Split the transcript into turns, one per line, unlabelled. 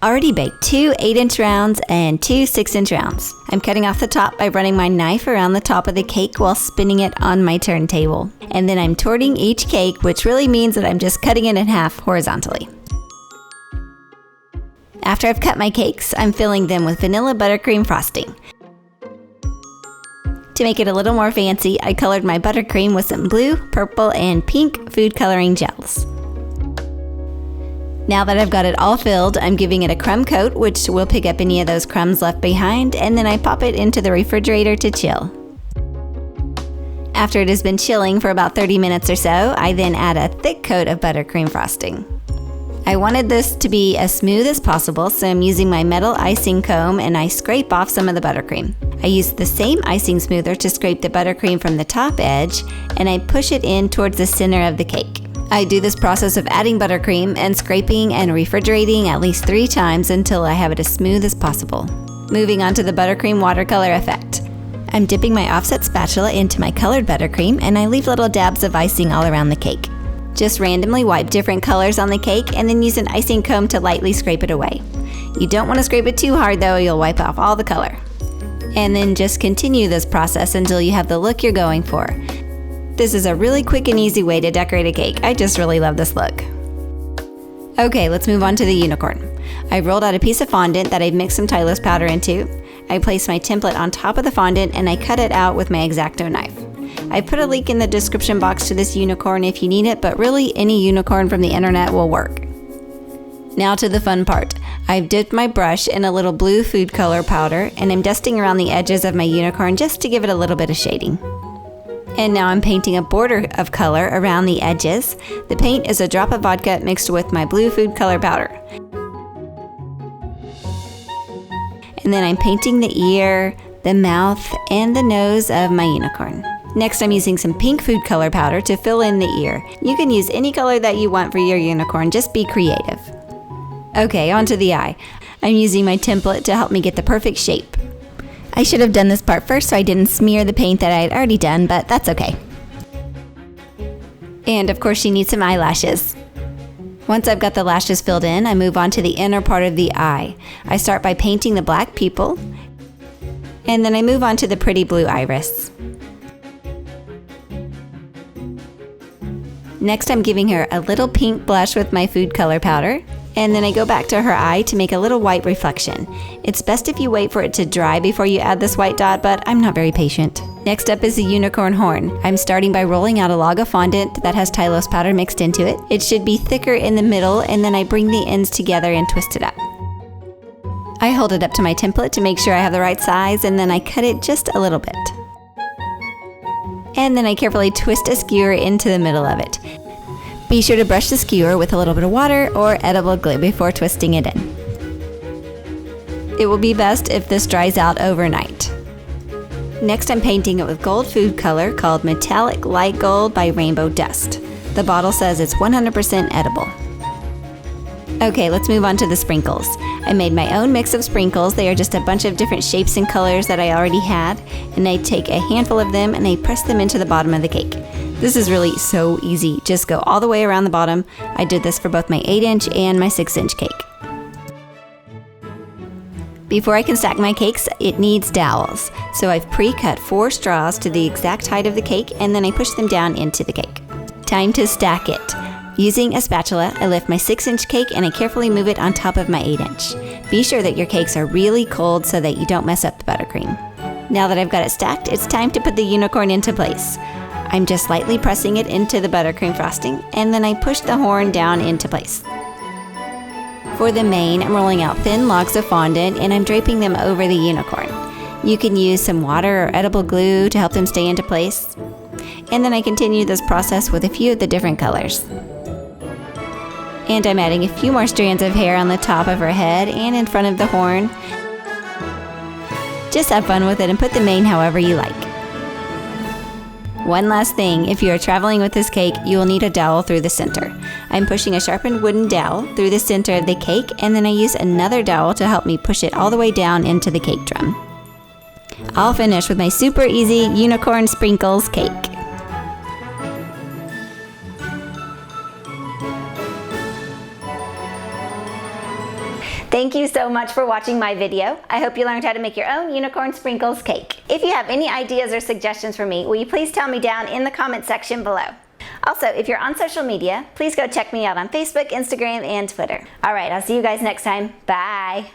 Already baked 2 8-inch rounds and 2 6-inch rounds. I'm cutting off the top by running my knife around the top of the cake while spinning it on my turntable. And then I'm torting each cake, which really means that I'm just cutting it in half horizontally. After I've cut my cakes, I'm filling them with vanilla buttercream frosting. To make it a little more fancy, I colored my buttercream with some blue, purple, and pink food coloring gels. Now that I've got it all filled, I'm giving it a crumb coat, which will pick up any of those crumbs left behind, and then I pop it into the refrigerator to chill. After it has been chilling for about 30 minutes or so, I then add a thick coat of buttercream frosting. I wanted this to be as smooth as possible, so I'm using my metal icing comb and I scrape off some of the buttercream. I use the same icing smoother to scrape the buttercream from the top edge, and I push it in towards the center of the cake. I do this process of adding buttercream and scraping and refrigerating at least 3 times until I have it as smooth as possible. Moving on to the buttercream watercolor effect. I'm dipping my offset spatula into my colored buttercream and I leave little dabs of icing all around the cake. Just randomly wipe different colors on the cake and then use an icing comb to lightly scrape it away. You don't want to scrape it too hard though, you'll wipe off all the color. And then just continue this process until you have the look you're going for. This is a really quick and easy way to decorate a cake. I just really love this look. Okay, let's move on to the unicorn. I rolled out a piece of fondant that I've mixed some Tylose powder into. I place my template on top of the fondant and I cut it out with my X-Acto knife. I put a link in the description box to this unicorn if you need it, but really any unicorn from the internet will work. Now to the fun part. I've dipped my brush in a little blue food color powder and I'm dusting around the edges of my unicorn just to give it a little bit of shading. And now I'm painting a border of color around the edges. The paint is a drop of vodka mixed with my blue food color powder. And then I'm painting the ear, the mouth, and the nose of my unicorn. Next, I'm using some pink food color powder to fill in the ear. You can use any color that you want for your unicorn, just be creative. Okay, onto the eye. I'm using my template to help me get the perfect shape. I should have done this part first so I didn't smear the paint that I had already done, but that's okay. And of course she needs some eyelashes. Once I've got the lashes filled in, I move on to the inner part of the eye. I start by painting the black pupil, and then I move on to the pretty blue iris. Next I'm giving her a little pink blush with my food color powder. And then I go back to her eye to make a little white reflection. It's best if you wait for it to dry before you add this white dot, but I'm not very patient. Next up is the unicorn horn. I'm starting by rolling out a log of fondant that has Tylose powder mixed into it. It should be thicker in the middle, and then I bring the ends together and twist it up. I hold it up to my template to make sure I have the right size, and then I cut it just a little bit. And then I carefully twist a skewer into the middle of it. Be sure to brush the skewer with a little bit of water or edible glue before twisting it in. It will be best if this dries out overnight. Next, I'm painting it with gold food color called Metallic Light Gold by Rainbow Dust. The bottle says it's 100% edible. Okay, let's move on to the sprinkles. I made my own mix of sprinkles. They are just a bunch of different shapes and colors that I already had, and I take a handful of them and I press them into the bottom of the cake. This is really so easy. Just go all the way around the bottom. I did this for both my 8-inch and my 6-inch cake. Before I can stack my cakes, it needs dowels. So I've pre-cut 4 straws to the exact height of the cake, and then I push them down into the cake. Time to stack it. Using a spatula, I lift my 6-inch cake and I carefully move it on top of my 8-inch. Be sure that your cakes are really cold so that you don't mess up the buttercream. Now that I've got it stacked, it's time to put the unicorn into place. I'm just lightly pressing it into the buttercream frosting, and then I push the horn down into place. For the mane, I'm rolling out thin logs of fondant and I'm draping them over the unicorn. You can use some water or edible glue to help them stay into place. And then I continue this process with a few of the different colors. And I'm adding a few more strands of hair on the top of her head and in front of the horn. Just have fun with it and put the mane however you like. One last thing, if you are traveling with this cake, you will need a dowel through the center. I'm pushing a sharpened wooden dowel through the center of the cake, and then I use another dowel to help me push it all the way down into the cake drum. I'll finish with my super easy unicorn sprinkles cake. Thank you so much for watching my video. I hope you learned how to make your own unicorn sprinkles cake. If you have any ideas or suggestions for me, will you please tell me down in the comment section below. Also, if you're on social media, please go check me out on Facebook, Instagram, and Twitter. All right, I'll see you guys next time. Bye.